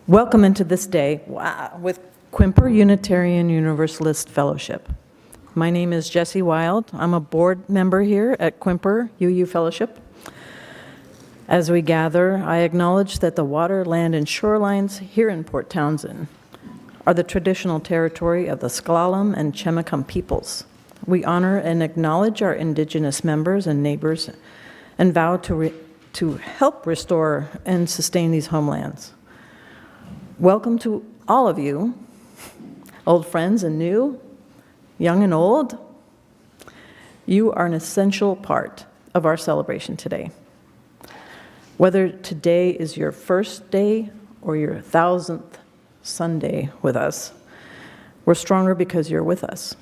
Welcome into this day with Quimper Unitarian Universalist Fellowship. My name is Jessie Wild. I'm a board member here at Quimper UU Fellowship. As we gather, I acknowledge that the water, land, and shorelines here in Port Townsend are the traditional territory of the S'Klallam and Chemakum peoples. We honor and acknowledge our indigenous members and neighbors and vow to help restore and sustain these homelands. Welcome to all of you, old friends and new, young and old. You are an essential part of our celebration today. Whether today is your first day or your 1000th Sunday with us, we're stronger because you're with us.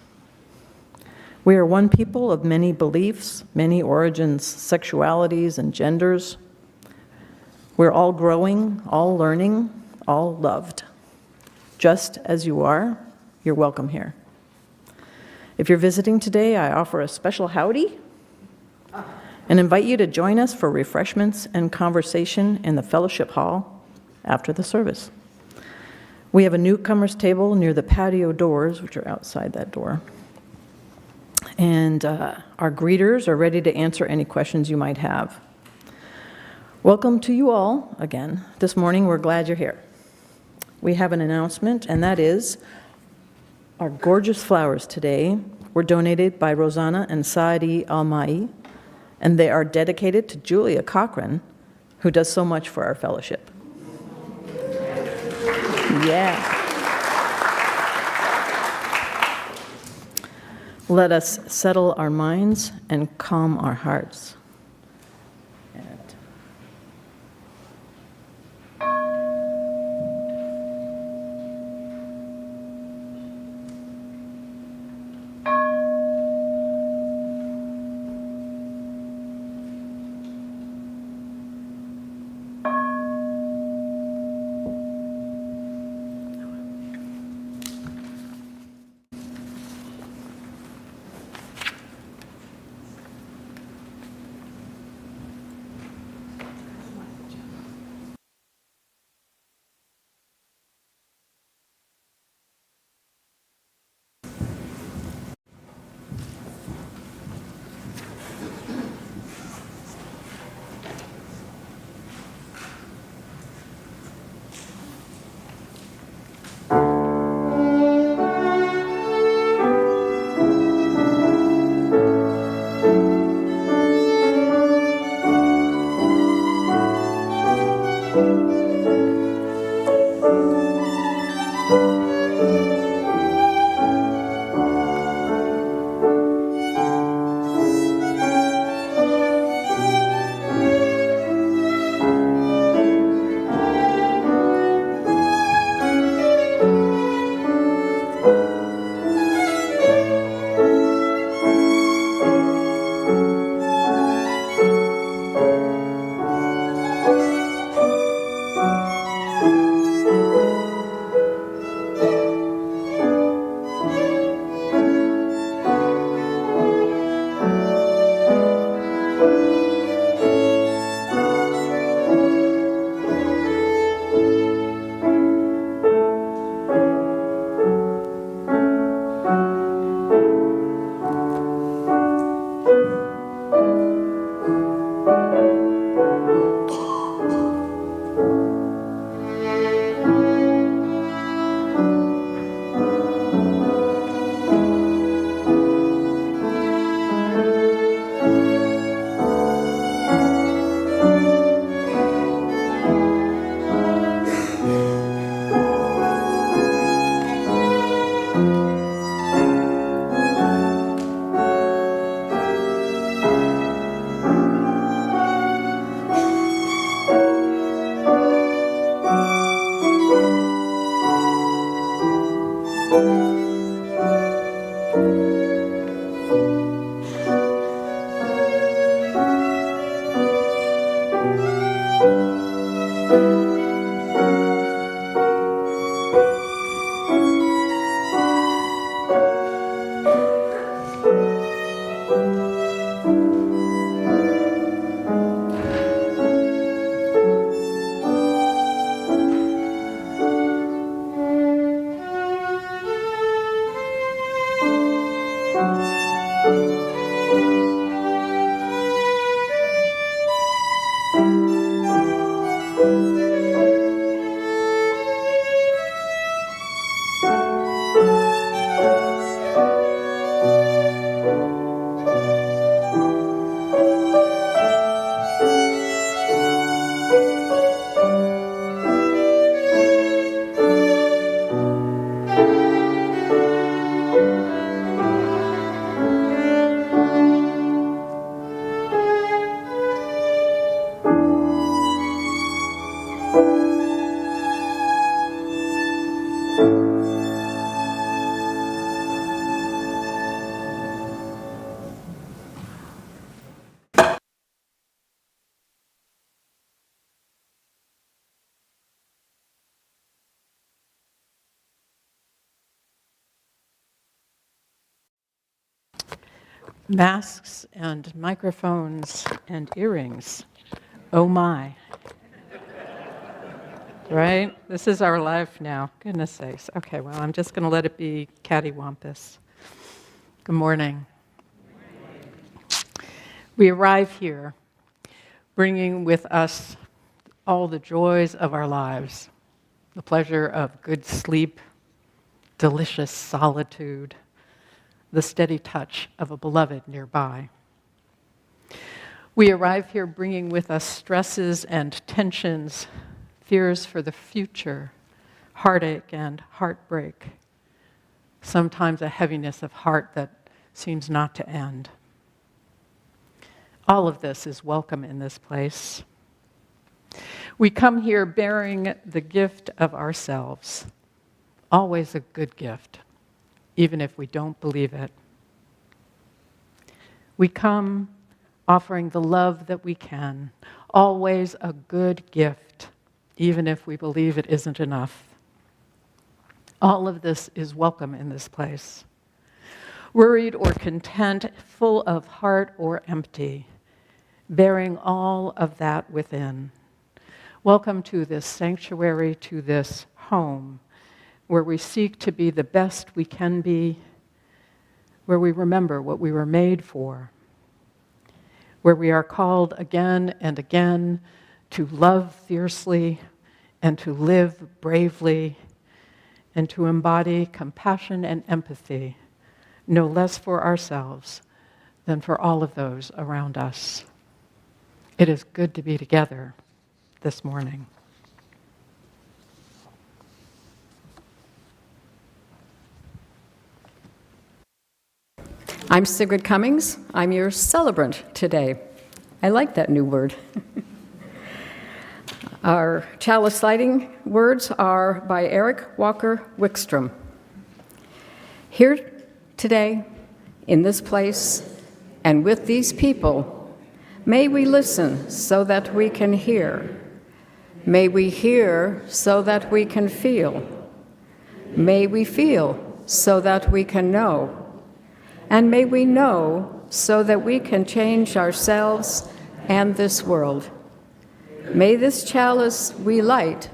We are one people of many beliefs, many origins, sexualities, and genders. We're all growing, all learning, all loved. Just as you are, you're welcome here. If you're visiting today, I offer a special howdy and invite you to join us for refreshments and conversation in the fellowship hall after the service. We have a newcomers table near the patio doors, which are outside that door. And our greeters are ready to answer any questions you might have. Welcome to you all again. This morning, we're glad you're here. We have an announcement, and that is our gorgeous flowers today were donated by Rosanna and Saadi Almai, and they are dedicated to Julia Cochran, who does so much for our fellowship. Yeah. Let us settle our minds and calm our hearts. Masks and microphones and earrings. Oh my. Right? This is our life now. Goodness sakes. Okay, well, I'm just going to let it be cattywampus. Good morning. We arrive here bringing with us all the joys of our lives, the pleasure of good sleep, delicious solitude, the steady touch of a beloved nearby. We arrive here bringing with us stresses and tensions, fears for the future, heartache and heartbreak, sometimes a heaviness of heart that seems not to end. All of this is welcome in this place. We come here bearing the gift of ourselves, always a good gift, even if we don't believe it. We come offering the love that we can, always a good gift, even if we believe it isn't enough. All of this is welcome in this place. Worried or content, full of heart or empty, bearing all of that within. Welcome to this sanctuary, to this home, where we seek to be the best we can be, where we remember what we were made for, where we are called again and again to love fiercely and to live bravely and to embody compassion and empathy, no less for ourselves than for all of those around us. It is good to be together this morning. I'm Sigrid Cummings. I'm your celebrant today. I like that new word. Our chalice lighting words are by Eric Walker Wickstrom. Here today, in this place, and with these people, may we listen so that we can hear. May we hear so that we can feel. May we feel so that we can know. And may we know so that we can change ourselves and this world. May this chalice we light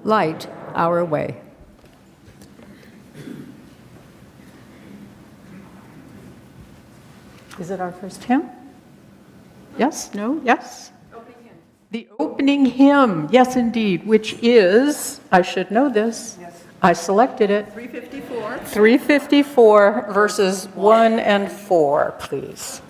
our way. Is it our first hymn? Yes? No? Yes? The opening hymn, yes indeed, which is, I should know this, yes. I selected it. 354. 354, verses 1 and 4, please.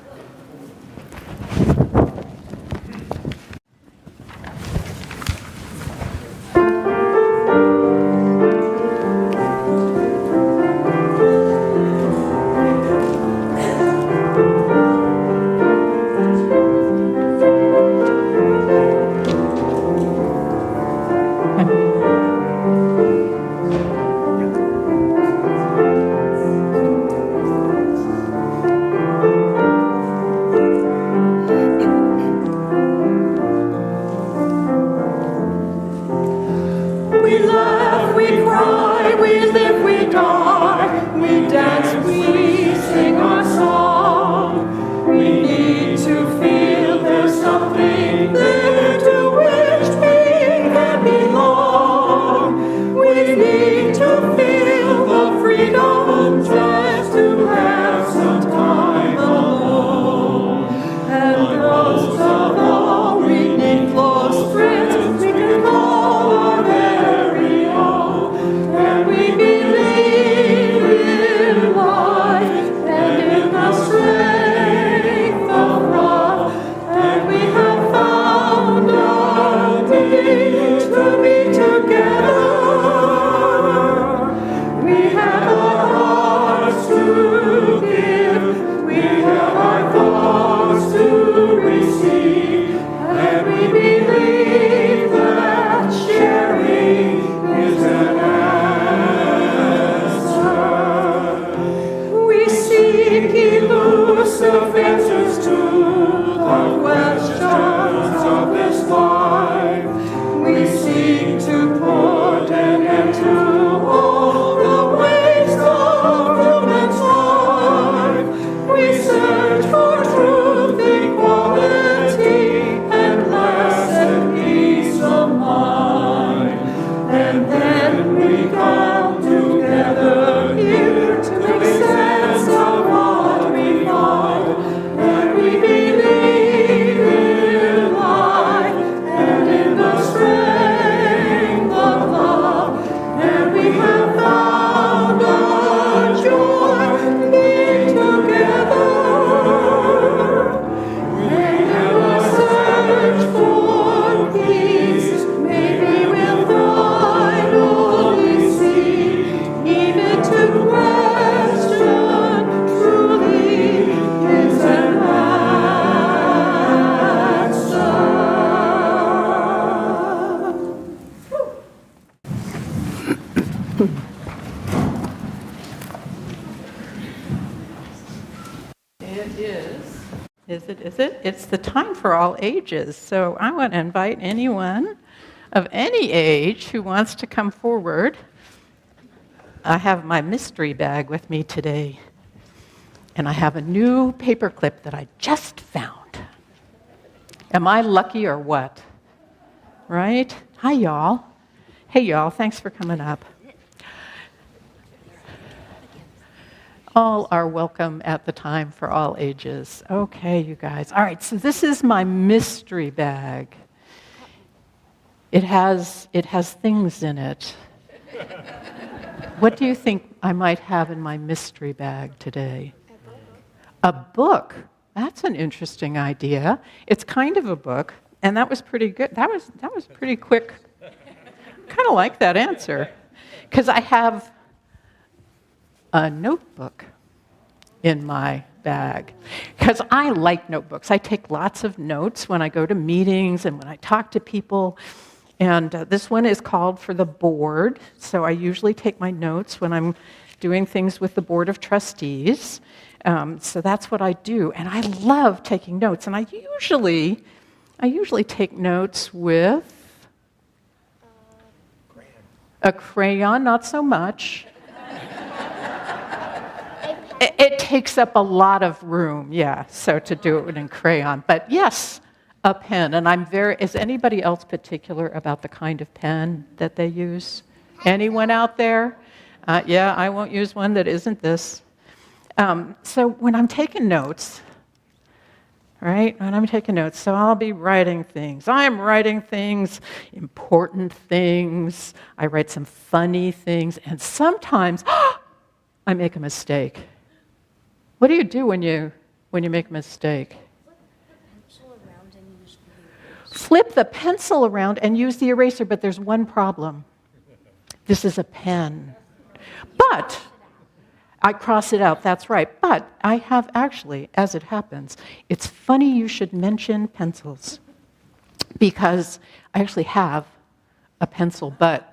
Is it? It's the time for all ages. So I want to invite anyone of any age who wants to come forward. I have my mystery bag with me today. And I have a new paperclip that I just found. Am I lucky or what? Right? Hi, y'all. Hey, y'all. Thanks for coming up. All are welcome at the time for all ages. Okay, you guys. All right, so this is my mystery bag. It has things in it. What do you think I might have in my mystery bag today? A book. That's an interesting idea. It's kind of a book, and that was pretty good. That was pretty quick. Kind of like that answer, because I have a notebook in my bag, because I like notebooks. I take lots of notes when I go to meetings and when I talk to people, and this one is called for the board, so I usually take my notes when I'm doing things with the Board of Trustees, so that's what I do, and I love taking notes, and I usually take notes with a crayon, not so much. It takes up a lot of room, yeah, so to do it in crayon. But yes, a pen. And is anybody else particular about the kind of pen that they use? Anyone out there? Yeah, I won't use one that isn't this. So when I'm taking notes, right? When I'm taking notes, so I'll be writing things. I'm writing things, important things. I write some funny things, and sometimes I make a mistake. What do you do when you make a mistake? Flip the pencil around and use the eraser, but there's one problem. This is a pen. But I cross it out, that's right. But I have actually, as it happens, it's funny you should mention pencils, because I actually have a pencil, but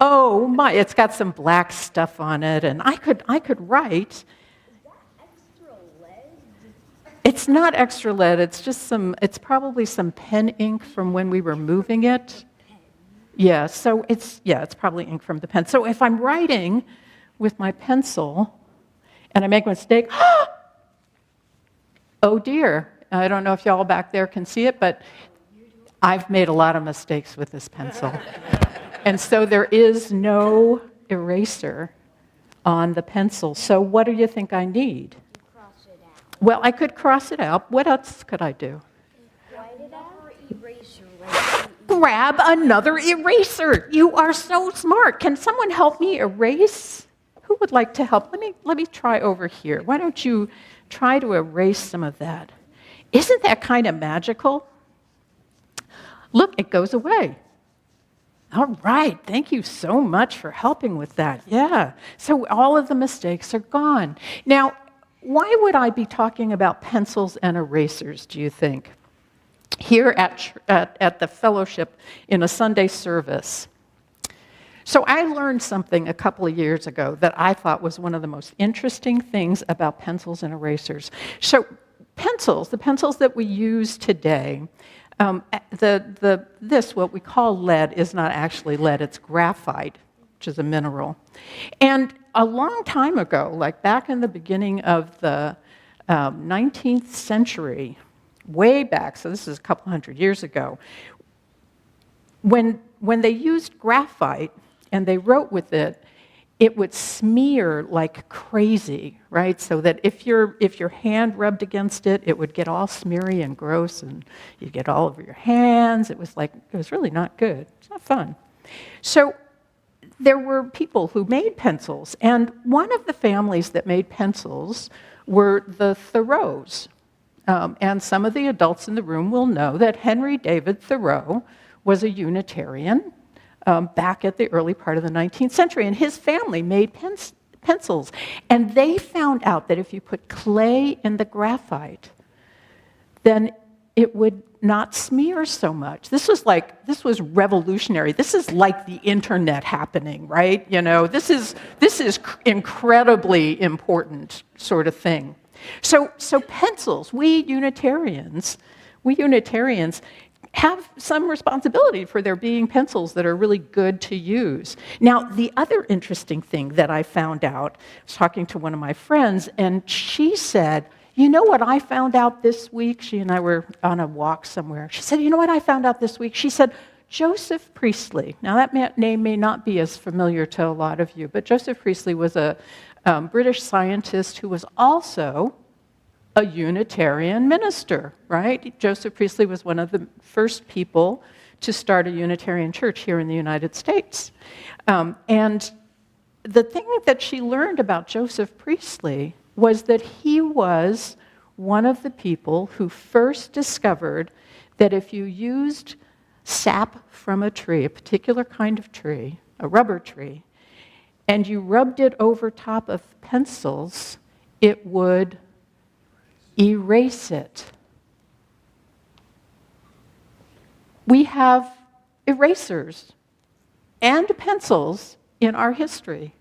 oh my, it's got some black stuff on it, and I could write. It's not extra lead, it's probably some pen ink from when we were moving it. Yeah, so it's probably ink from the pen. So if I'm writing with my pencil and I make a mistake, oh dear, I don't know if y'all back there can see it, but I've made a lot of mistakes with this pencil. And so there is no eraser on the pencil. So what do you think I need? Well, I could cross it out. What else could I do? Grab another eraser. You are so smart. Can someone help me erase? Who would like to help? Let me try over here. Why don't you try to erase some of that? Isn't that kind of magical? Look, it goes away. All right, thank you so much for helping with that. Yeah, so all of the mistakes are gone. Now, why would I be talking about pencils and erasers, do you think? Here at the fellowship in a Sunday service. So I learned something a couple of years ago that I thought was one of the most interesting things about pencils and erasers. So the pencils that we use today, what we call lead is not actually lead, it's graphite, which is a mineral. And a long time ago, like back in the beginning of the 19th century, way back, so this is a couple hundred years ago, when they used graphite and they wrote with it, it would smear like crazy, right? So that if your hand rubbed against it, it would get all smeary and gross, and you'd get all over your hands. It was really not good. It's not fun. So there were people who made pencils, and one of the families that made pencils were the Thoreaus. And some of the adults in the room will know that Henry David Thoreau was a Unitarian back at the early part of the 19th century, and his family made pencils. And they found out that if you put clay in the graphite, then it would not smear so much. This was revolutionary. This is like the internet happening, right? You know, this is incredibly important sort of thing. So pencils, we Unitarians have some responsibility for there being pencils that are really good to use. Now, the other interesting thing that I found out, I was talking to one of my friends, and she said, you know what I found out this week? She and I were on a walk somewhere. She said, you know what I found out this week? She said, Joseph Priestley. Now, that name may not be as familiar to a lot of you, but Joseph Priestley was a British scientist who was also a Unitarian minister, right? Joseph Priestley was one of the first people to start a Unitarian church here in the United States. And the thing that she learned about Joseph Priestley was that he was one of the people who first discovered that if you used sap from a tree, a particular kind of tree, a rubber tree, and you rubbed it over top of pencils, it would erase it. We have erasers and pencils in our history.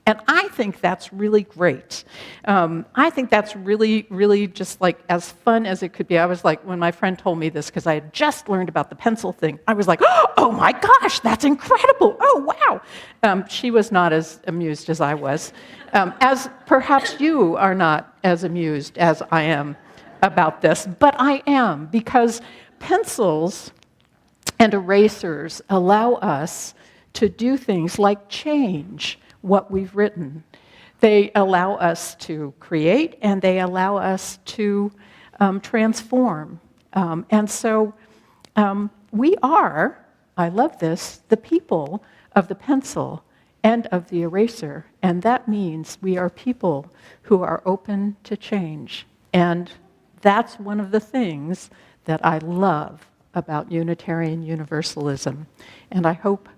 And I think that's really great. I think that's really, really just like as fun as it could be. I was like, when my friend told me this, because I had just learned about the pencil thing, I was like, oh my gosh, that's incredible. Oh, wow. She was not as amused as I was, as perhaps you are not as amused as I am about this, but I am, because pencils and erasers allow us to do things like change what we've written. They allow us to create, and they allow us to transform. And so we are, I love this, the people of the pencil and of the eraser. And that means we are people who are open to change. And that's one of the things that I love about Unitarian Universalism. And I hope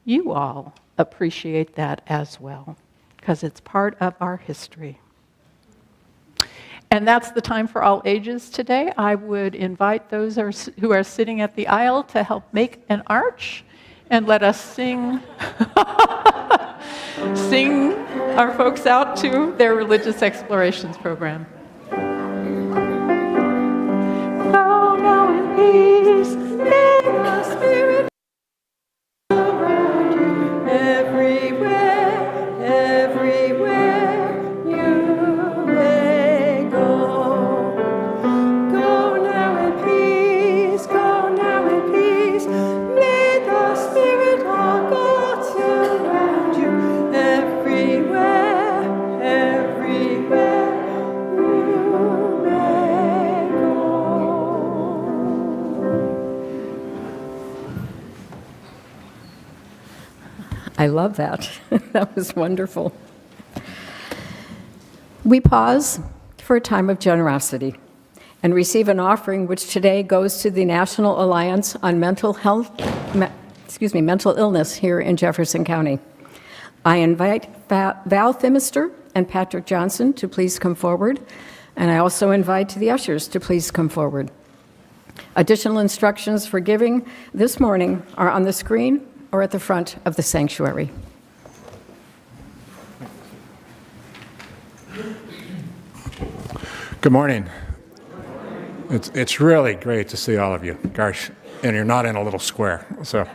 you all appreciate that as well, because it's part of our history. And that's the time for all ages today. I would invite those who are sitting at the aisle to help make an arch, and let us sing sing our folks out to their religious explorations program. Go now in peace, may the Spirit I love that. That was wonderful. We pause for a time of generosity and receive an offering which today goes to the National Alliance on Mental Illness here in Jefferson County. I invite Val Thimister and Patrick Johnson to please come forward, and I also invite the ushers to please come forward. Additional instructions for giving this morning are on the screen or at the front of the sanctuary. Good morning. It's really great to see all of you. Gosh, and you're not in a little square. So,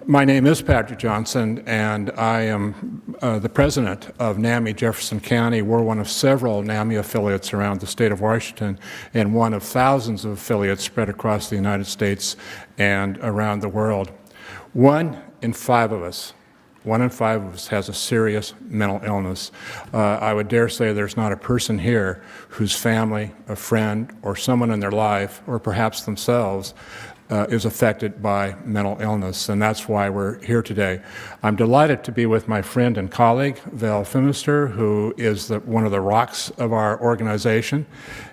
my name is Patrick Johnson, and I am the president of NAMI Jefferson County. We're one of several NAMI affiliates around the state of Washington, and one of thousands of affiliates spread across the United States and around the world. One in five of us has a serious mental illness. I would dare say there's not a person here whose family, a friend, or someone in their life, or perhaps themselves, is affected by mental illness, and that's why we're here today. I'm delighted to be with my friend and colleague, Val Thimister, who is one of the rocks of our organization,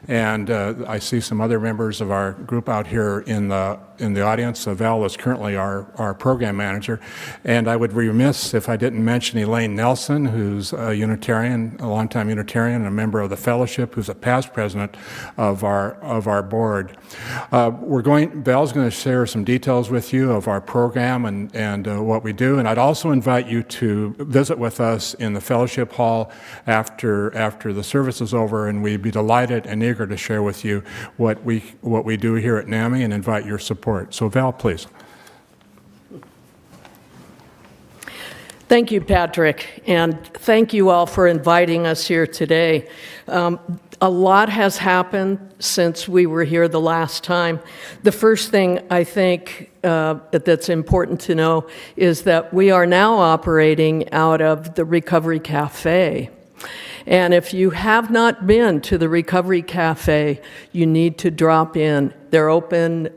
and I see some other members of our group out here in the in the audience. Val is currently our program manager. And I would be remiss if I didn't mention Elaine Nelson, who's a Unitarian, a longtime Unitarian, and a member of the fellowship, who's a past president of our board. Val's going to share some details with you of our program and what we do. And I'd also invite you to visit with us in the fellowship hall after the service is over, and we'd be delighted and eager to share with you what we do here at NAMI and invite your support. So Val, please. Thank you, Patrick, and thank you all for inviting us here today. A lot has happened since we were here the last time. The first thing I think that's important to know is that we are now operating out of the Recovery Cafe. And if you have not been to the Recovery Cafe, you need to drop in. They're open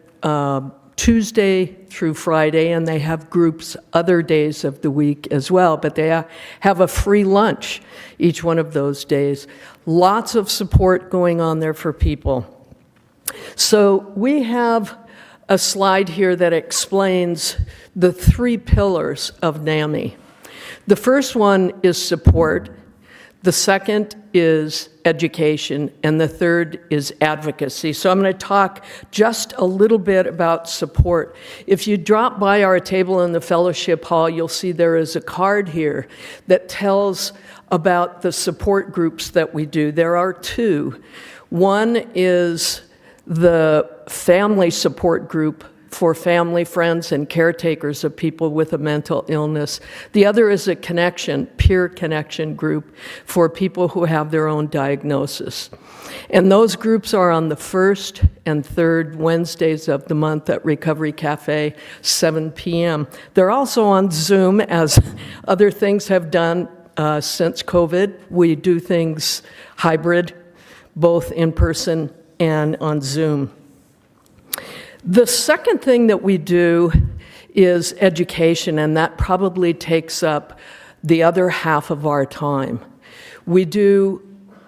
Tuesday through Friday, and they have groups other days of the week as well, but they have a free lunch each one of those days. Lots of support going on there for people. So we have a slide here that explains the 3 pillars of NAMI. The first one is support. The second is education, and the third is advocacy. So I'm going to talk just a little bit about support. If you drop by our table in the fellowship hall, you'll see there is a card here that tells about the support groups that we do. There are 2. One is the family support group for family, friends, and caretakers of people with a mental illness. The other is a peer connection group for people who have their own diagnosis. And those groups are on the 1st and 3rd Wednesdays of the month at Recovery Cafe, 7 p.m. They're also on Zoom, as other things have done since COVID. We do things hybrid, both in person and on Zoom. The second thing that we do is education, and that probably takes up the other half of our time. We do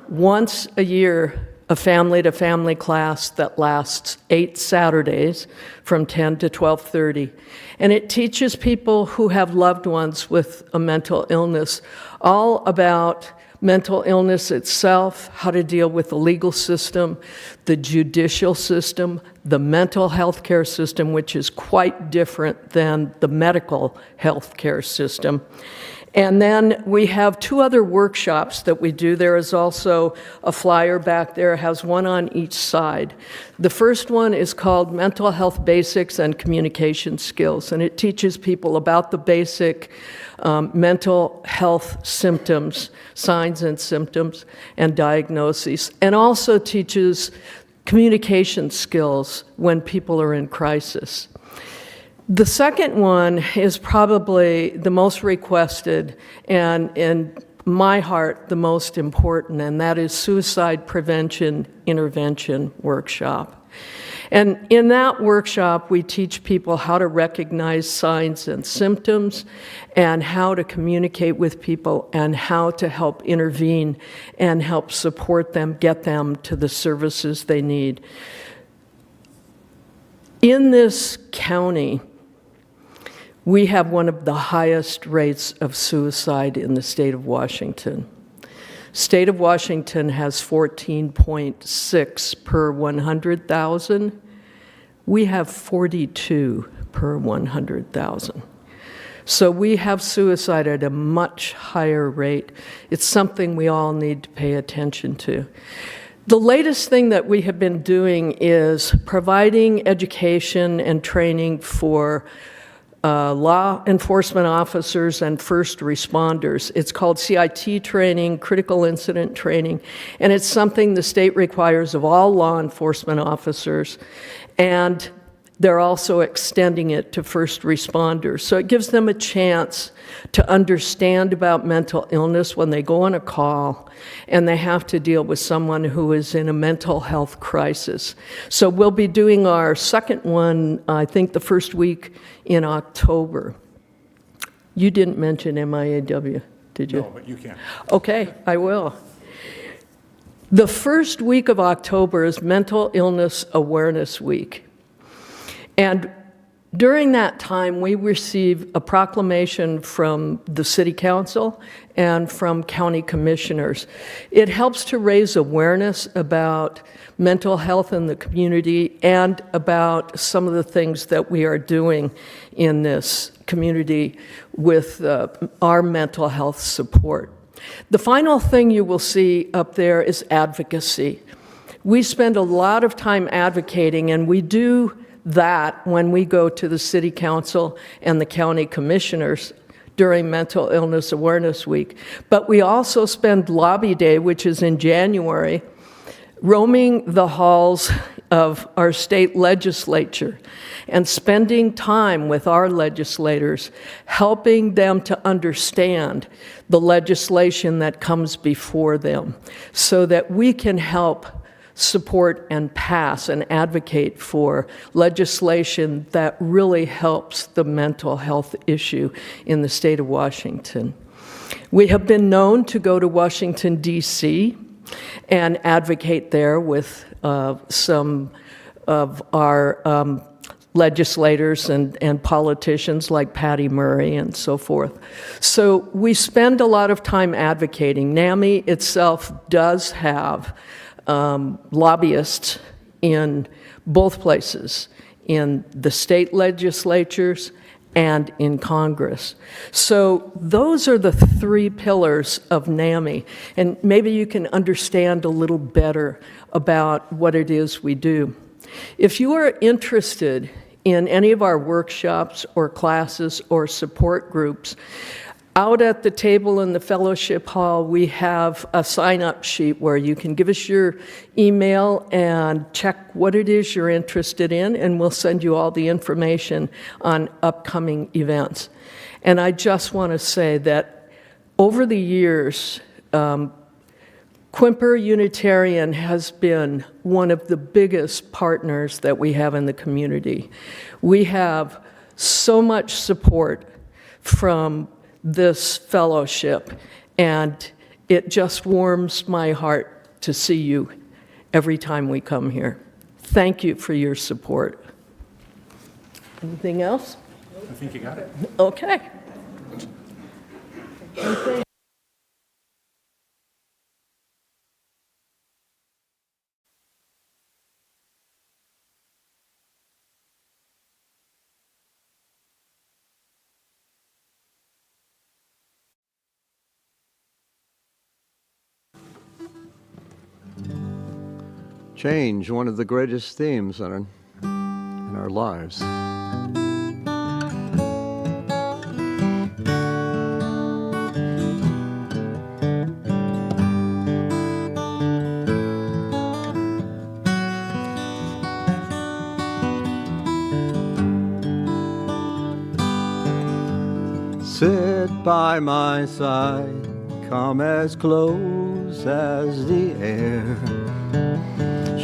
once a year a family-to-family class that lasts 8 Saturdays from 10 to 12:30. And it teaches people who have loved ones with a mental illness all about mental illness itself, how to deal with the legal system, the judicial system, the mental health care system, which is quite different than the medical health care system. And then we have 2 other workshops that we do. There is also a flyer back there, has one on each side. The first one is called Mental Health Basics and Communication Skills, and it teaches people about the basic mental health symptoms, signs and symptoms, and diagnoses, and also teaches communication skills when people are in crisis. The second one is probably the most requested and, in my heart, the most important, and that is Suicide Prevention Intervention Workshop. And in that workshop, we teach people how to recognize signs and symptoms and how to communicate with people and how to help intervene and help support them, get them to the services they need. In this county, we have one of the highest rates of suicide in the state of Washington. State of Washington has 14.6 per 100,000. We have 42 per 100,000. So we have suicide at a much higher rate. It's something we all need to pay attention to. The latest thing that we have been doing is providing education and training for law enforcement officers and first responders. It's called CIT training, critical incident training, and it's something the state requires of all law enforcement officers, and they're also extending it to first responders. So it gives them a chance to understand about mental illness when they go on a call and they have to deal with someone who is in a mental health crisis. So we'll be doing our second one, I think the first week in October. You didn't mention MIAW, did you? No, but you can. Okay, I will. The first week of October is Mental Illness Awareness Week. And during that time, we receive a proclamation from the City Council and from county commissioners. It helps to raise awareness about mental health in the community and about some of the things that we are doing in this community with our mental health support. The final thing you will see up there is advocacy. We spend a lot of time advocating, and we do that when we go to the City Council and the county commissioners during Mental Illness Awareness Week. But we also spend Lobby Day, which is in January, roaming the halls of our state legislature and spending time with our legislators, helping them to understand the legislation that comes before them so that we can help support and pass and advocate for legislation that really helps the mental health issue in the state of Washington. We have been known to go to Washington, D.C. and advocate there with some of our legislators and politicians like Patty Murray and so forth. So we spend a lot of time advocating. NAMI itself does have lobbyists in both places, in the state legislatures and in Congress. So those are the three pillars of NAMI, and maybe you can understand a little better about what it is we do. If you are interested in any of our workshops or classes or support groups, out at the table in the fellowship hall, we have a sign-up sheet where you can give us your email and check what it is you're interested in, and we'll send you all the information on upcoming events. And I just want to say that over the years, Quimper Unitarian has been one of the biggest partners that we have in the community. We have so much support from this fellowship, and it just warms my heart to see you every time we come here. Thank you for your support. Anything else? I think you got it. Okay. Change, one of the greatest themes in our lives. Sit by my side, come as close as the air,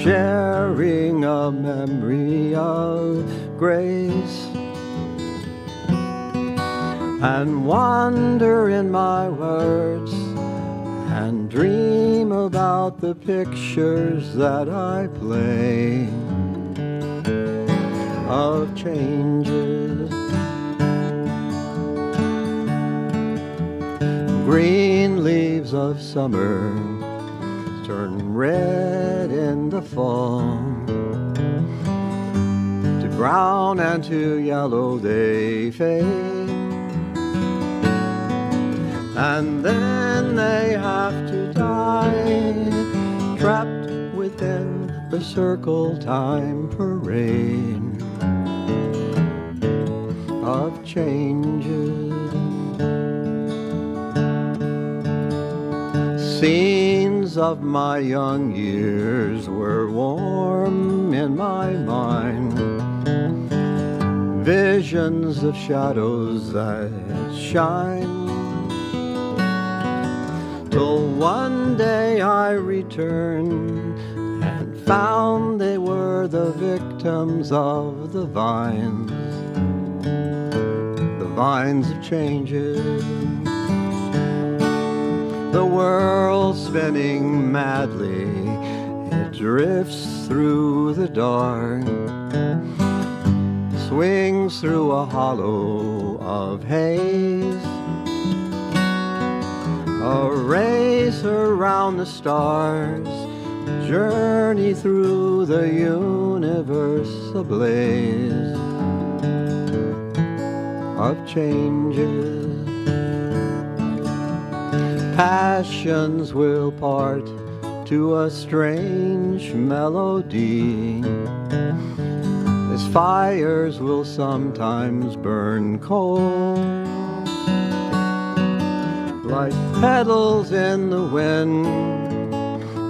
sharing a memory of grace, and wander in my words and dream about the pictures that I play of changes. Green leaves of summer turn red in the fall, to brown and to yellow they fade, and then they have to die, trapped within the circle time parade of changes. Scenes of my young years were warm in my mind, visions of shadows that shine, till one day I returned and found they were the victims of the vines of changes. The world spinning madly, it drifts through the dark, swings through a hollow of haze. A race around the stars, journey through the universe ablaze of changes. Passions will part to a strange melody, as fires will sometimes burn cold, like petals in the wind.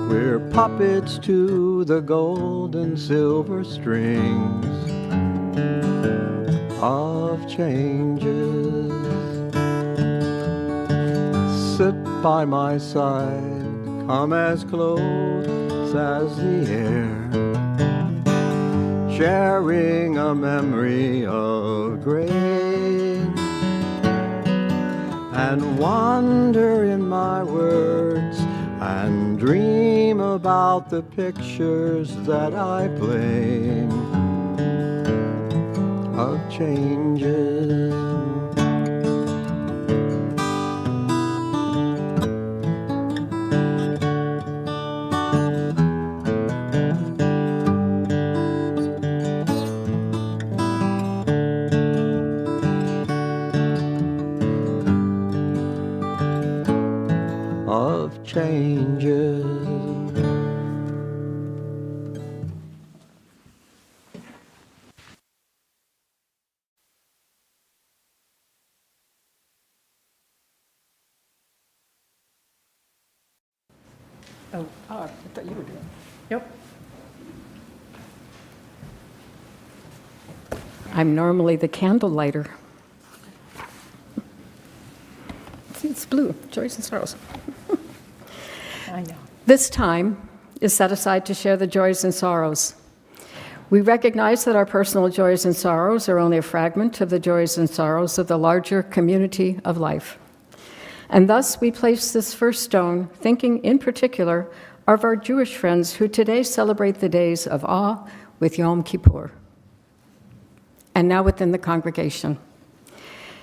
We're puppets to the gold and silver strings of changes. Sit by my side, come as close as the air, sharing a memory of grace, and wander in my words and dream about the pictures that I play of changes. Of changes. I thought you were doing it. Yep. I'm normally the candle lighter. See, it's blue, joys and sorrows. I know. This time is set aside to share the joys and sorrows. We recognize that our personal joys and sorrows are only a fragment of the joys and sorrows of the larger community of life. And thus we place this first stone thinking in particular of our Jewish friends who today celebrate the days of awe with Yom Kippur. And now within the congregation.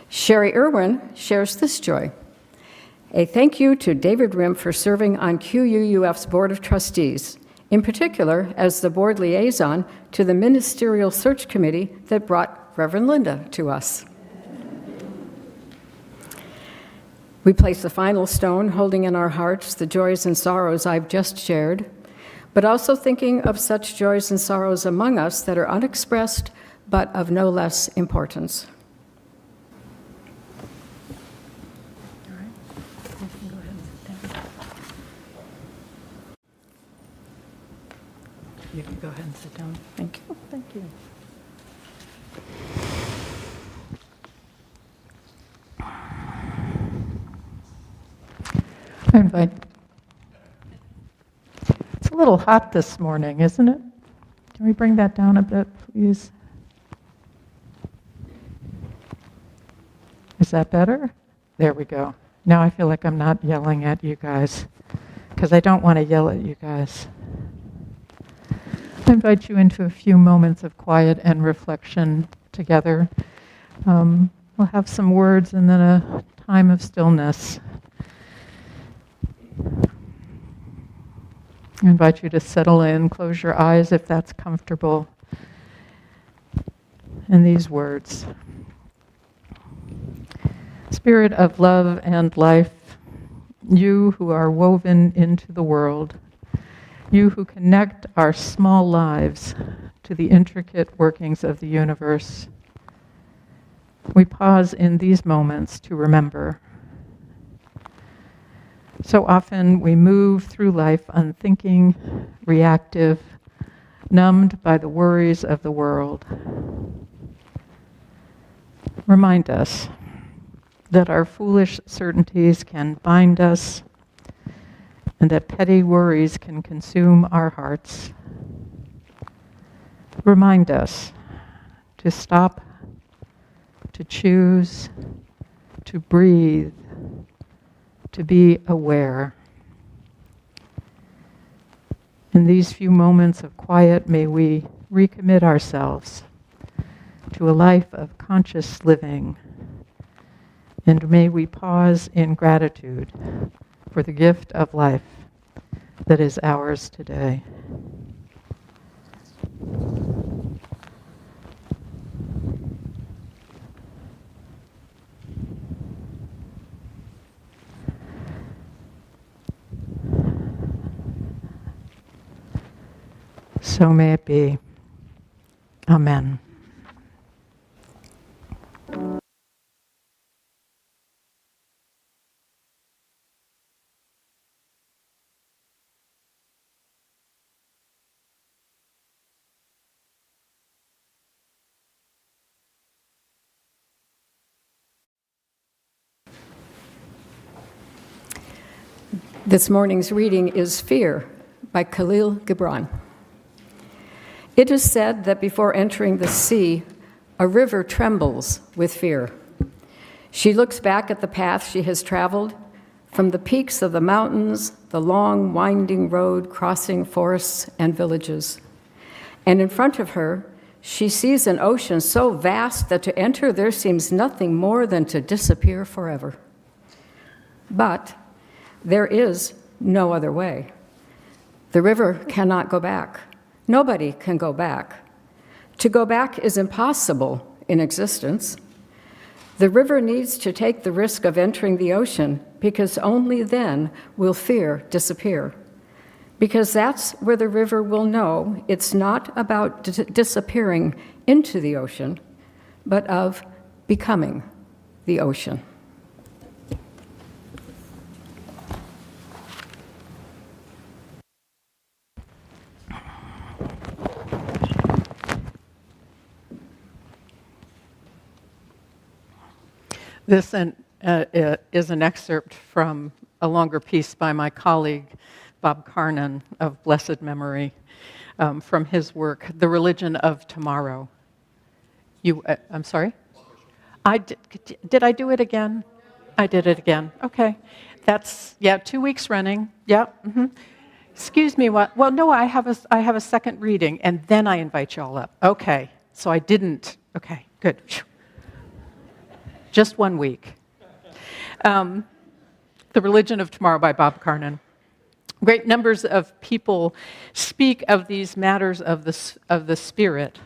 Sherry Irwin shares this joy. A thank you to David Rim for serving on QUUF's Board of Trustees, in particular as the board liaison to the Ministerial Search Committee that brought Reverend Linda to us. We place the final stone holding in our hearts the joys and sorrows I've just shared, but also thinking of such joys and sorrows among us that are unexpressed but of no less importance. You can go ahead and sit down. Thank you. Thank you. I invite. It's a little hot this morning, isn't it? Can we bring that down a bit, please? Is that better? There we go. Now I feel like I'm not yelling at you guys, because I don't want to yell at you guys. I invite you into a few moments of quiet and reflection together. We'll have some words and then a time of stillness. I invite you to settle in, close your eyes if that's comfortable. And these words. Spirit of love and life, you who are woven into the world, you who connect our small lives to the intricate workings of the universe, we pause in these moments to remember. So often we move through life unthinking, reactive, numbed by the worries of the world. Remind us that our foolish certainties can bind us and that petty worries can consume our hearts. Remind us to stop, to choose, to breathe, to be aware. In these few moments of quiet, may we recommit ourselves to a life of conscious living. And may we pause in gratitude for the gift of life that is ours today. So may it be. Amen. This morning's reading is Fear by Khalil Gibran. It is said that before entering the sea, a river trembles with fear. She looks back at the path she has traveled, from the peaks of the mountains, the long, winding road crossing forests and villages. And in front of her, she sees an ocean so vast that to enter there seems nothing more than to disappear forever. But there is no other way. The river cannot go back. Nobody can go back. To go back is impossible in existence. The river needs to take the risk of entering the ocean because only then will fear disappear. Because that's where the river will know it's not about disappearing into the ocean, but of becoming the ocean. This is an excerpt from a longer piece by my colleague, Bob Carnan, of blessed memory, from his work, The Religion of Tomorrow. I'm sorry? Did I do it again? I did it again. Okay. That's, 2 weeks running. Yeah. Mm-hmm. Excuse me, what? Well, no, I have a second reading, and then I invite you all up. Okay. So I didn't. Okay, good. Just 1 week. The Religion of Tomorrow by Bob Carnan. Great numbers of people speak of these matters of the spirit,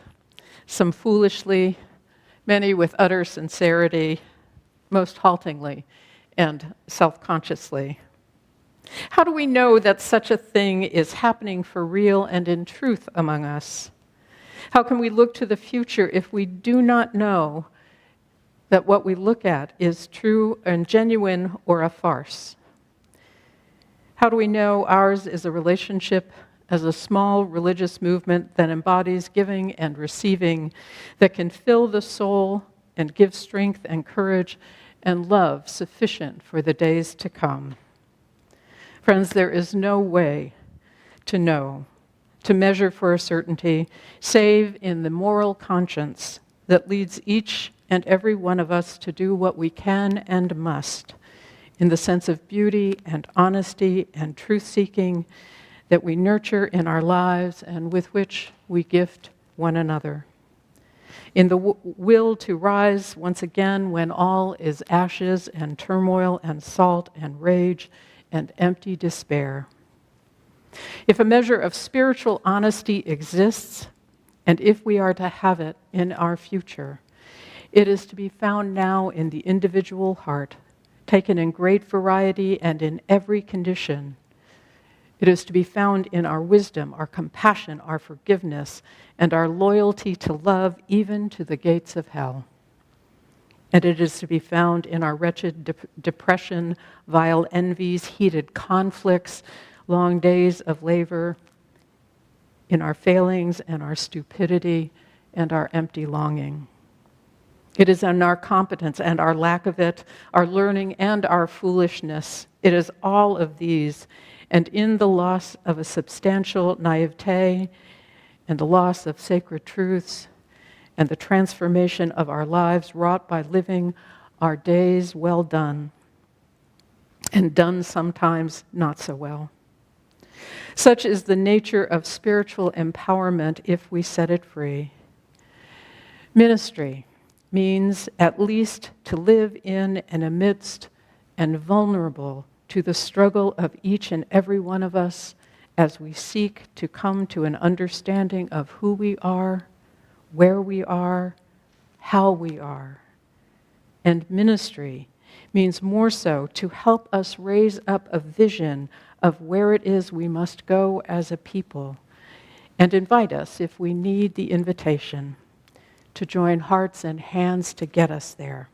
some foolishly, many with utter sincerity, most haltingly and self-consciously. How do we know that such a thing is happening for real and in truth among us? How can we look to the future if we do not know that what we look at is true and genuine or a farce? How do we know ours is a relationship as a small religious movement that embodies giving and receiving, that can fill the soul and give strength and courage and love sufficient for the days to come? Friends, there is no way to know, to measure for a certainty, save in the moral conscience that leads each and every one of us to do what we can and must in the sense of beauty and honesty and truth-seeking that we nurture in our lives and with which we gift one another. In the will to rise once again when all is ashes and turmoil and salt and rage and empty despair. If a measure of spiritual honesty exists, and if we are to have it in our future, it is to be found now in the individual heart, taken in great variety and in every condition. It is to be found in our wisdom, our compassion, our forgiveness, and our loyalty to love even to the gates of hell. And it is to be found in our wretched depression, vile envies, heated conflicts, long days of labor, in our failings and our stupidity and our empty longing. It is in our competence and our lack of it, our learning and our foolishness. It is all of these, and in the loss of a substantial naivete and the loss of sacred truths and the transformation of our lives wrought by living our days well done, and done sometimes not so well. Such is the nature of spiritual empowerment if we set it free. Ministry means at least to live in and amidst and vulnerable to the struggle of each and every one of us as we seek to come to an understanding of who we are, where we are, how we are. And ministry means more so to help us raise up a vision of where it is we must go as a people, and invite us, if we need the invitation, to join hearts and hands to get us there.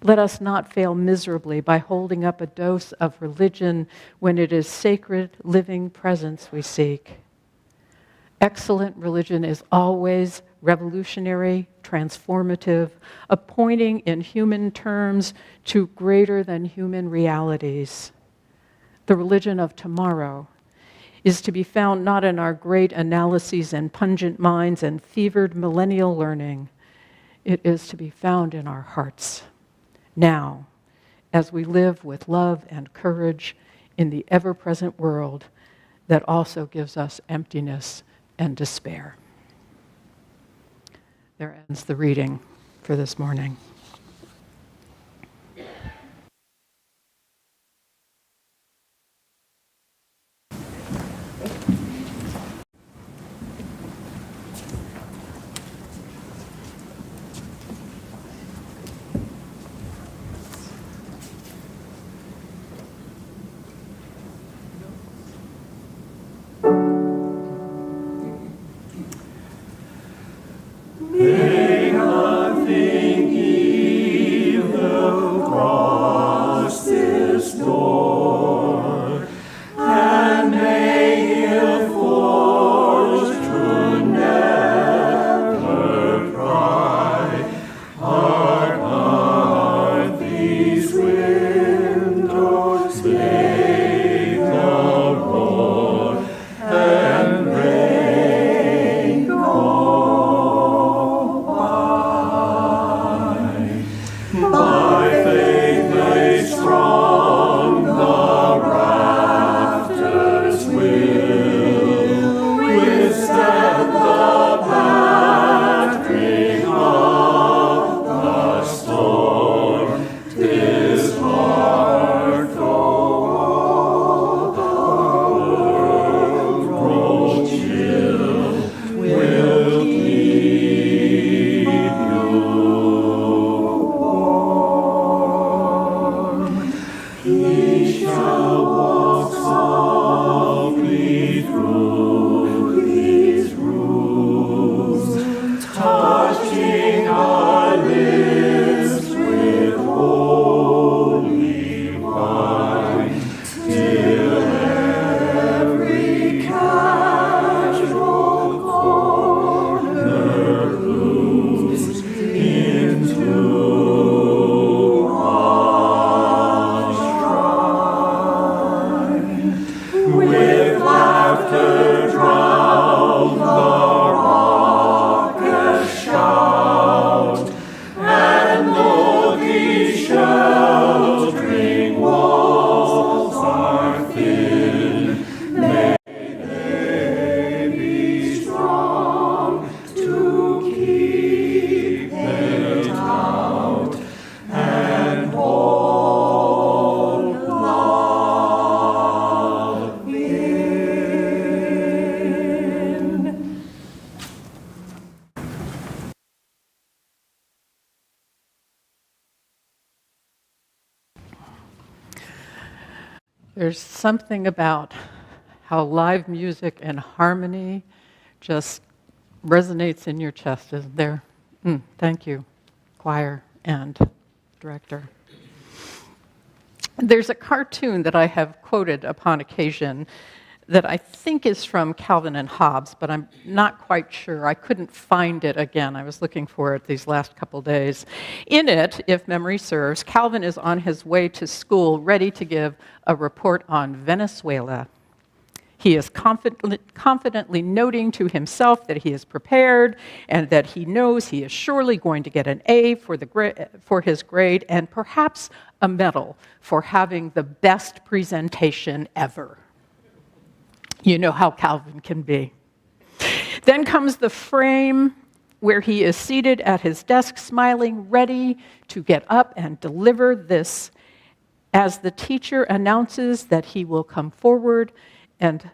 Let us not fail miserably by holding up a dose of religion when it is sacred, living presence we seek. Excellent religion is always revolutionary, transformative, a pointing in human terms to greater than human realities. The religion of tomorrow is to be found not in our great analyses and pungent minds and fevered millennial learning. It is to be found in our hearts. Now, as we live with love and courage in the ever-present world that also gives us emptiness and despair. There ends the reading for this morning. There's something about how live music and harmony just resonates in your chest, isn't there? Thank you, choir and director. There's a cartoon that I have quoted upon occasion that I think is from Calvin and Hobbes, but I'm not quite sure. I couldn't find it again. I was looking for it these last couple days. In it, if memory serves, Calvin is on his way to school, ready to give a report on Venezuela. He is confidently noting to himself that he is prepared and that he knows he is surely going to get an A for his grade and perhaps a medal for having the best presentation ever. You know how Calvin can be. Then comes the frame where he is seated at his desk, smiling, ready to get up and deliver this as the teacher announces that he will come forward and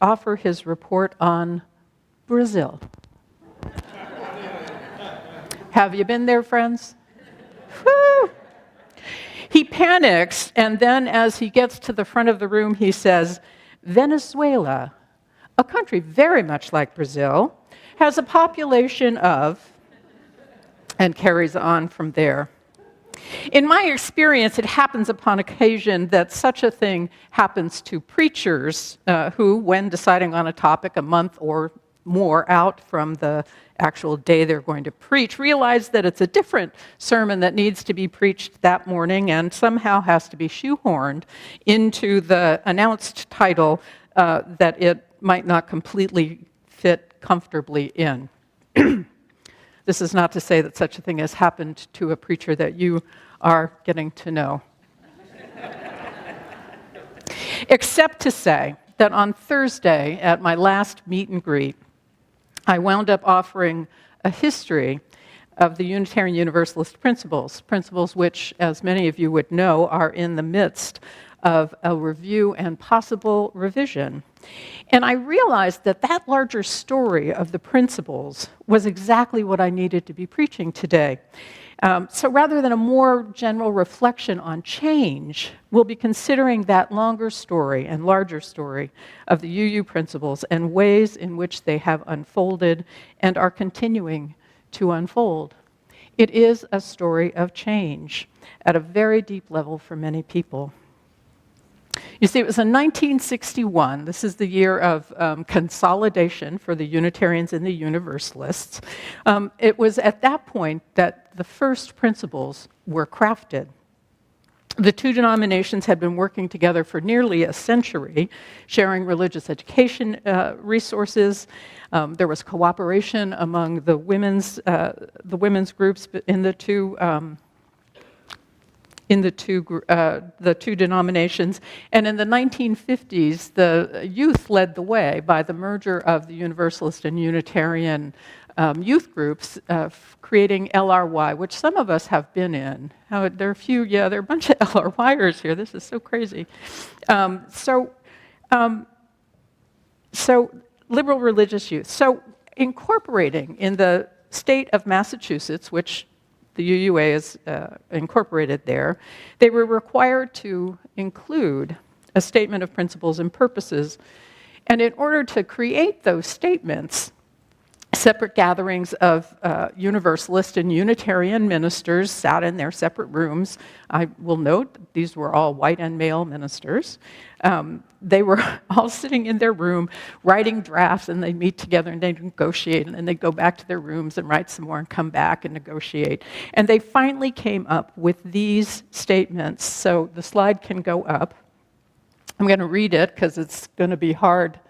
offer his report on Brazil. Have you been there, friends? Woo! He panics, and then as he gets to the front of the room, he says, Venezuela, a country very much like Brazil, has a population of, and carries on from there. In my experience, it happens upon occasion that such a thing happens to preachers who, when deciding on a topic a month or more out from the actual day they're going to preach, realize that it's a different sermon that needs to be preached that morning and somehow has to be shoehorned into the announced title that it might not completely fit comfortably in. This is not to say that such a thing has happened to a preacher that you are getting to know. Except to say that on Thursday at my last meet and greet, I wound up offering a history of the Unitarian Universalist principles which, as many of you would know, are in the midst of a review and possible revision. And I realized that that larger story of the principles was exactly what I needed to be preaching today. So rather than a more general reflection on change, we'll be considering that longer story and larger story of the UU principles and ways in which they have unfolded and are continuing to unfold. It is a story of change at a very deep level for many people. You see, it was in 1961. This is the year of consolidation for the Unitarians and the Universalists. It was at that point that the first principles were crafted. The two denominations had been working together for nearly a century, sharing religious education resources. There was cooperation among the women's groups in the two denominations. And in the 1950s, the youth led the way by the merger of the Universalist and Unitarian youth groups, creating LRY, which some of us have been in. There are a few, there are a bunch of LRYers here. This is so crazy. So liberal religious youth. So incorporating in the state of Massachusetts, which the UUA is incorporated there, they were required to include a statement of principles and purposes. And in order to create those statements, separate gatherings of Universalist and Unitarian ministers sat in their separate rooms. I will note that these were all white and male ministers. They were all sitting in their room writing drafts, and they'd meet together and they'd negotiate, and then they'd go back to their rooms and write some more and come back and negotiate. And they finally came up with these statements. So the slide can go up. I'm going to read it because it's going to be hard.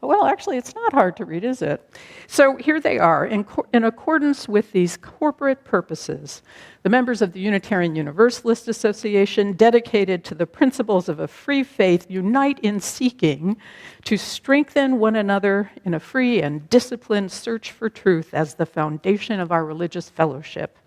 Well, actually, it's not hard to read, is it? So here they are. In accordance with these corporate purposes, the members of the Unitarian Universalist Association, dedicated to the principles of a free faith, unite in seeking to strengthen one another in a free and disciplined search for truth as the foundation of our religious fellowship,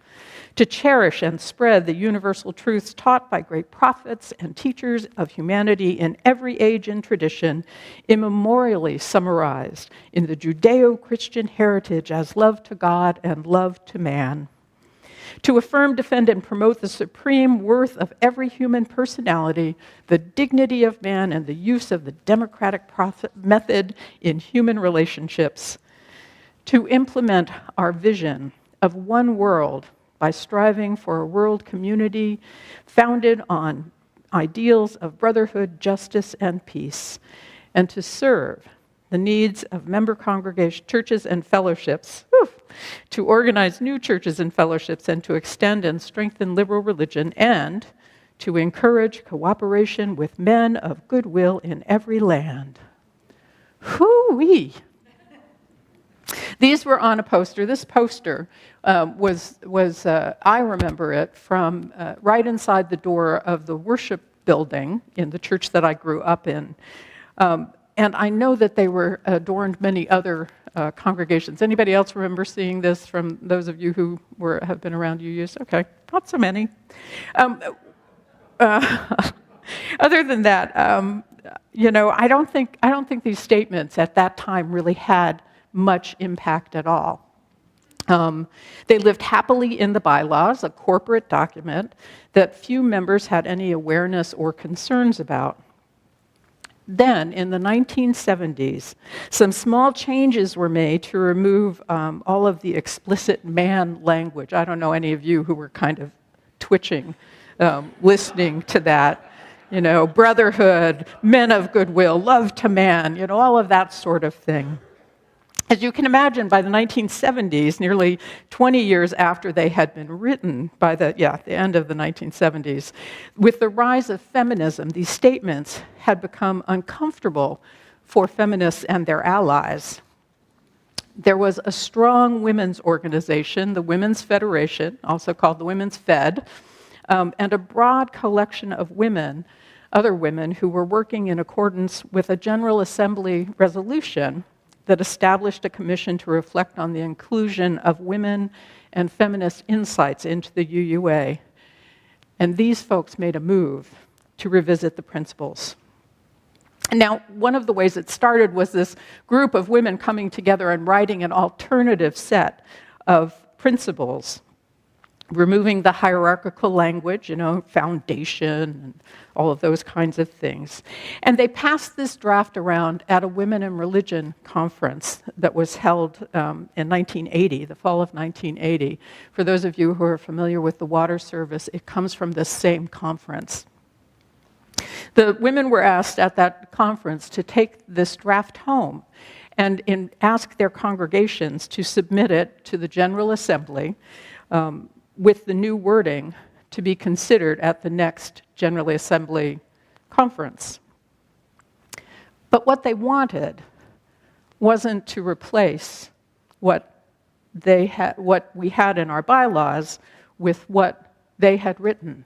to cherish and spread the universal truths taught by great prophets and teachers of humanity in every age and tradition, immemorially summarized in the Judeo-Christian heritage as love to God and love to man, to affirm, defend, and promote the supreme worth of every human personality, the dignity of man, and the use of the democratic method in human relationships, to implement our vision of one world by striving for a world community founded on ideals of brotherhood, justice, and peace, and to serve the needs of member congregation, churches, and fellowships, to organize new churches and fellowships, and to extend and strengthen liberal religion, and to encourage cooperation with men of goodwill in every land. Hoo-wee! These were on a poster. This poster was I remember it from right inside the door of the worship building in the church that I grew up in. And I know that they were adorned many other congregations. Anybody else remember seeing this from those of you who have been around UUs? Okay, not so many. Other than that, I don't think these statements at that time really had much impact at all. They lived happily in the bylaws, a corporate document that few members had any awareness or concerns about. Then, in the 1970s, some small changes were made to remove all of the explicit man language. I don't know any of you who were kind of twitching, listening to that. Brotherhood, men of goodwill, love to man, all of that sort of thing. As you can imagine, by the 1970s, nearly 20 years after they had been written, by the end of the 1970s, with the rise of feminism, these statements had become uncomfortable for feminists and their allies. There was a strong women's organization, the Women's Federation, also called the Women's Fed, and a broad collection of women, other women, who were working in accordance with a General Assembly resolution that established a commission to reflect on the inclusion of women and feminist insights into the UUA. And these folks made a move to revisit the principles. Now, one of the ways it started was this group of women coming together and writing an alternative set of principles, removing the hierarchical language, foundation, and all of those kinds of things. And they passed this draft around at a Women in Religion conference that was held in 1980, the fall of 1980. For those of you who are familiar with the water service, it comes from this same conference. The women were asked at that conference to take this draft home and ask their congregations to submit it to the General Assembly with the new wording to be considered at the next General Assembly conference. But what they wanted wasn't to replace what we had in our bylaws with what they had written.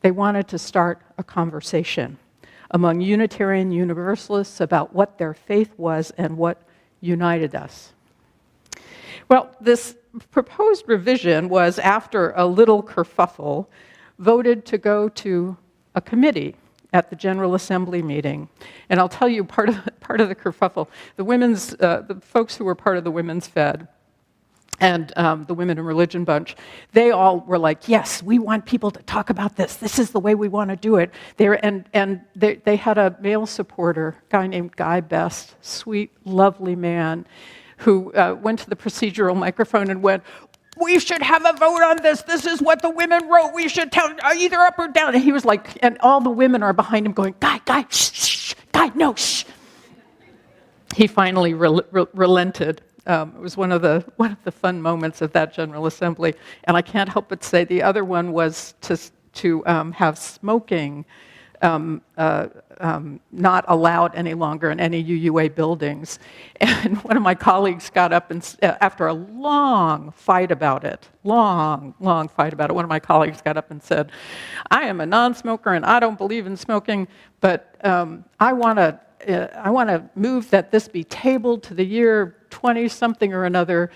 They wanted to start a conversation among Unitarian Universalists about what their faith was and what united us. Well, this proposed revision was, after a little kerfuffle, voted to go to a committee at the General Assembly meeting. And I'll tell you part of the kerfuffle. The folks who were part of the Women's Fed and the Women in Religion bunch, they all were like, yes, we want people to talk about this. This is the way we want to do it. They had a male supporter, a guy named Guy Best, sweet, lovely man, who went to the procedural microphone and went, we should have a vote on this. This is what the women wrote. We should tell either up or down. And he was like, and all the women are behind him going, Guy, shh, shh, Guy, no, shh. He finally relented. It was one of the fun moments of that General Assembly. And I can't help but say the other one was to have smoking not allowed any longer in any UUA buildings. And one of my colleagues got up and, after a long fight about it, one of my colleagues got up and said, I am a non-smoker and I don't believe in smoking, but I want to move that this be tabled to the year 20-something or another,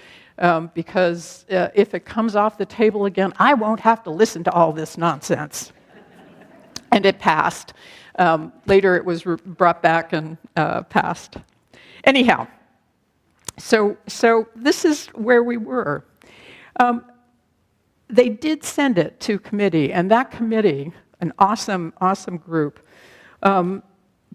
because if it comes off the table again, I won't have to listen to all this nonsense. And it passed. Later, it was brought back and passed. Anyhow, so this is where we were. They did send it to committee, and that committee, an awesome group,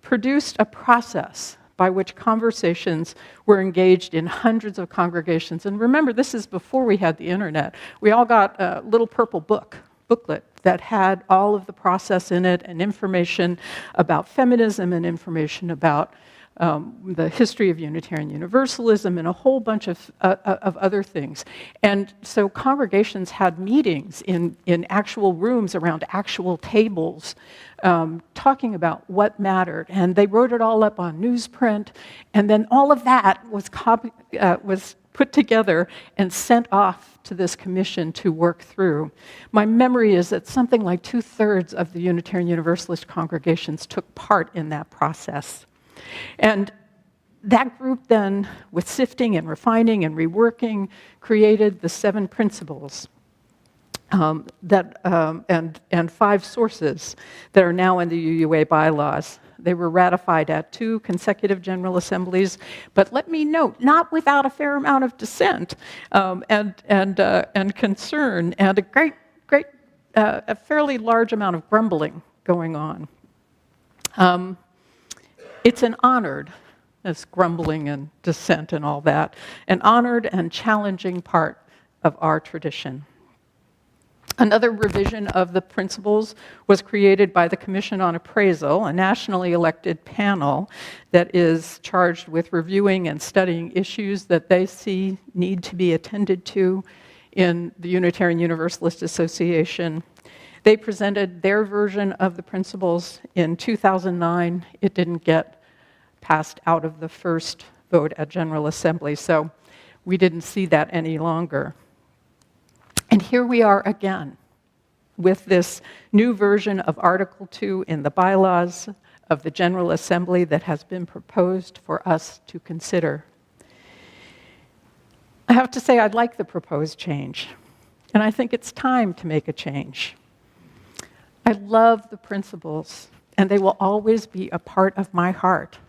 produced a process by which conversations were engaged in hundreds of congregations. And remember, this is before we had the internet. We all got a little purple booklet that had all of the process in it and information about feminism and information about the history of Unitarian Universalism and a whole bunch of other things. And so congregations had meetings in actual rooms around actual tables talking about what mattered. And they wrote it all up on newsprint. And then all of that was put together and sent off to this commission to work through. My memory is that something like 2/3 of the Unitarian Universalist congregations took part in that process. And that group then, with sifting and refining and reworking, created the 7 principles and 5 sources that are now in the UUA bylaws. They were ratified at 2 consecutive General Assemblies, but let me note, not without a fair amount of dissent and concern and a fairly large amount of grumbling going on. It's an honored, as grumbling and dissent and all that, an honored and challenging part of our tradition. Another revision of the principles was created by the Commission on Appraisal, a nationally elected panel that is charged with reviewing and studying issues that they see need to be attended to in the Unitarian Universalist Association. They presented their version of the principles in 2009. It didn't get passed out of the first vote at General Assembly, so we didn't see that any longer. And here we are again with this new version of Article 2 in the bylaws of the General Assembly that has been proposed for us to consider. I have to say I like the proposed change, and I think it's time to make a change. I love the principles, and they will always be a part of my heart.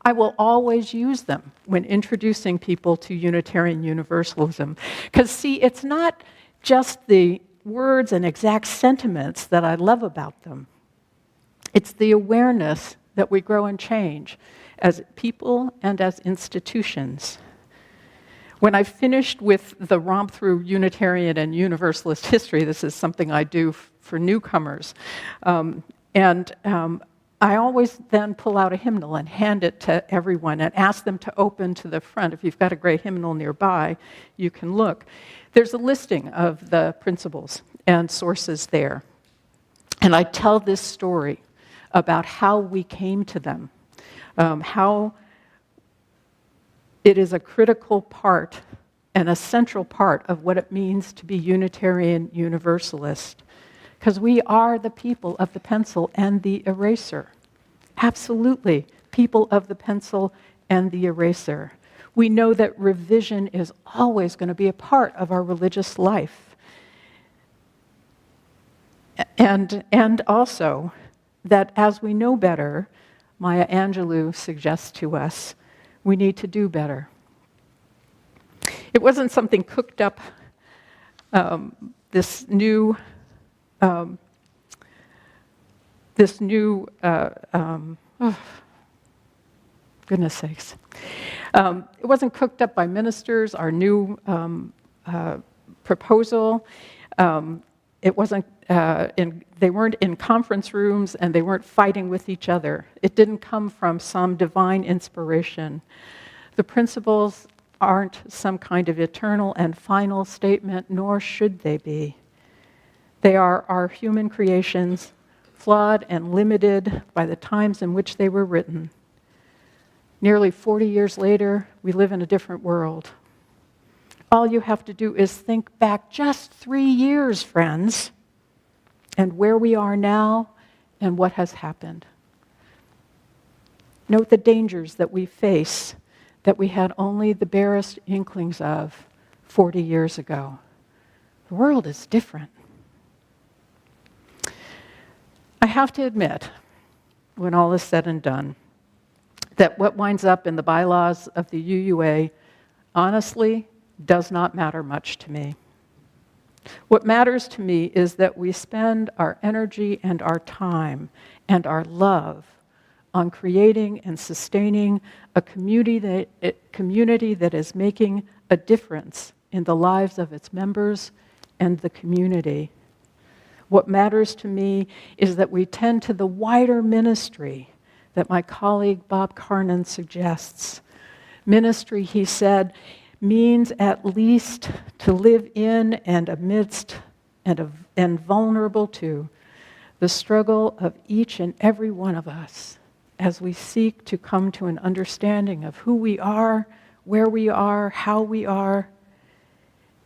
I will always use them when introducing people to Unitarian Universalism. Because, see, it's not just the words and exact sentiments that I love about them. It's the awareness that we grow and change as people and as institutions. When I finished with the romp through Unitarian and Universalist history, this is something I do for newcomers, I always then pull out a hymnal and hand it to everyone and ask them to open to the front. If you've got a great hymnal nearby, you can look. There's a listing of the principles and sources there. And I tell this story about how we came to them, how it is a critical part and a central part of what it means to be Unitarian Universalist. Because we are the people of the pencil and the eraser. Absolutely, people of the pencil and the eraser. We know that revision is always going to be a part of our religious life. And also that as we know better, Maya Angelou suggests to us, we need to do better. It wasn't something cooked up, this new goodness sakes. It wasn't cooked up by ministers, our new proposal. It wasn't, they weren't in conference rooms and they weren't fighting with each other. It didn't come from some divine inspiration. The principles aren't some kind of eternal and final statement, nor should they be. They are our human creations, flawed and limited by the times in which they were written. Nearly 40 years later, we live in a different world. All you have to do is think back just 3 years, friends, and where we are now and what has happened. Note the dangers that we face that we had only the barest inklings of 40 years ago. The world is different. I have to admit, when all is said and done, that what winds up in the bylaws of the UUA honestly does not matter much to me. What matters to me is that we spend our energy and our time and our love on creating and sustaining a community that is making a difference in the lives of its members and the community. What matters to me is that we tend to the wider ministry that my colleague Bob Carnan suggests. Ministry, he said, means at least to live in and amidst and vulnerable to the struggle of each and every one of us as we seek to come to an understanding of who we are, where we are, how we are.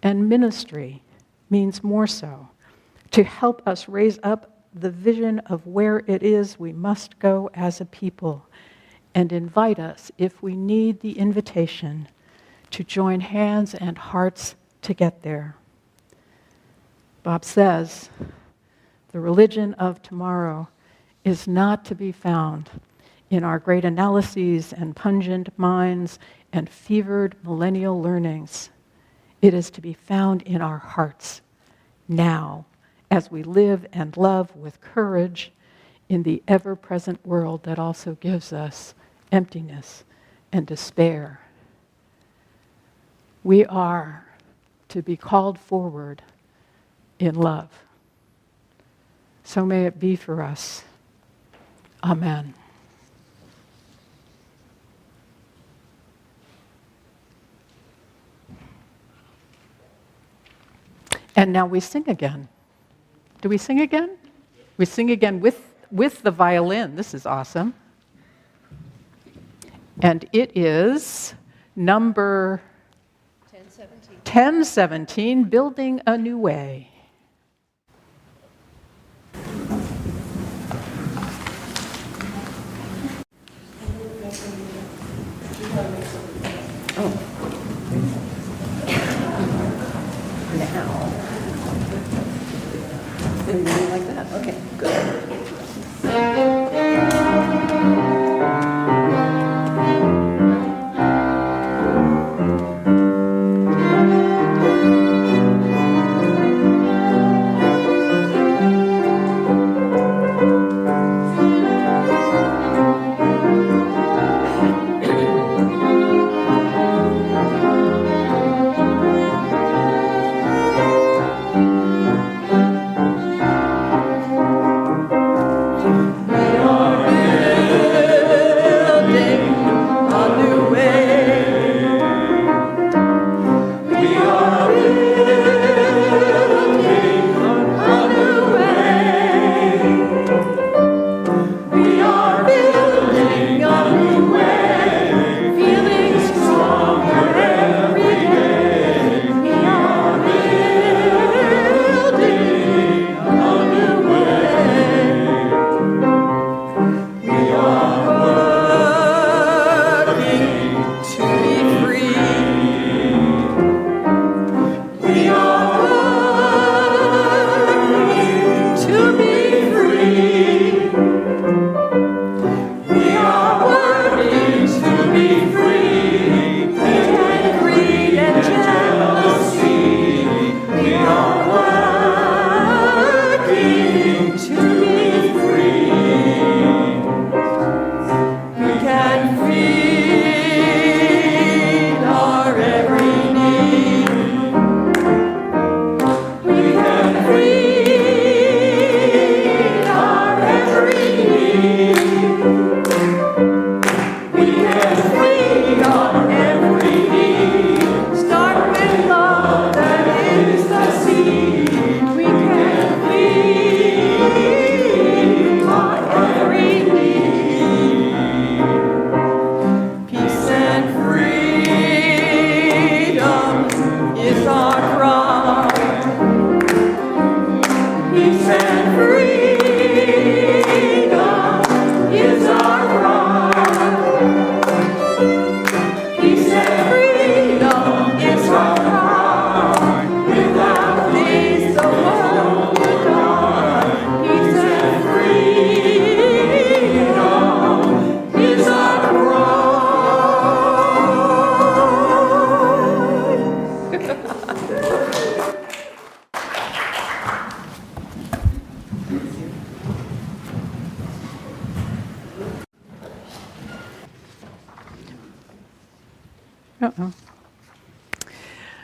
And ministry means more so, to help us raise up the vision of where it is we must go as a people, and invite us, if we need the invitation, to join hands and hearts to get there. Bob says, the religion of tomorrow is not to be found in our great analyses and pungent minds and fevered millennial learnings. It is to be found in our hearts now, as we live and love with courage in the ever-present world that also gives us emptiness and despair. We are to be called forward in love. So may it be for us. Amen. And now we sing again. Do we sing again? We sing again with the violin. This is awesome. And it is number 1017, Building a New Way. Like that. Okay, good.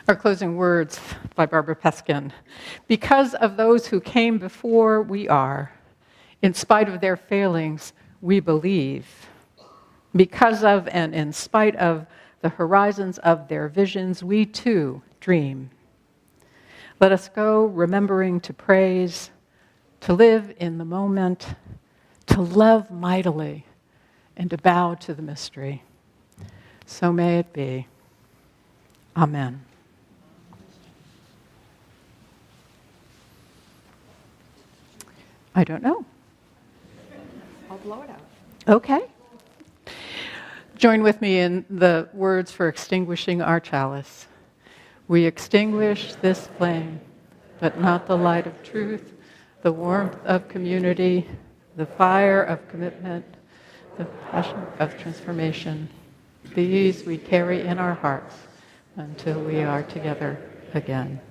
Our closing words by Barbara Peskin. Because of those who came before, we are. In spite of their failings, we believe. Because of and in spite of the horizons of their visions, we too dream. Let us go remembering to praise, to live in the moment, to love mightily, and to bow to the mystery. So may it be. Amen. I don't know. I'll blow it out. Okay. Join with me in the words for extinguishing our chalice. We extinguish this flame, but not the light of truth, the warmth of community, the fire of commitment, the passion of transformation. These we carry in our hearts until we are together again.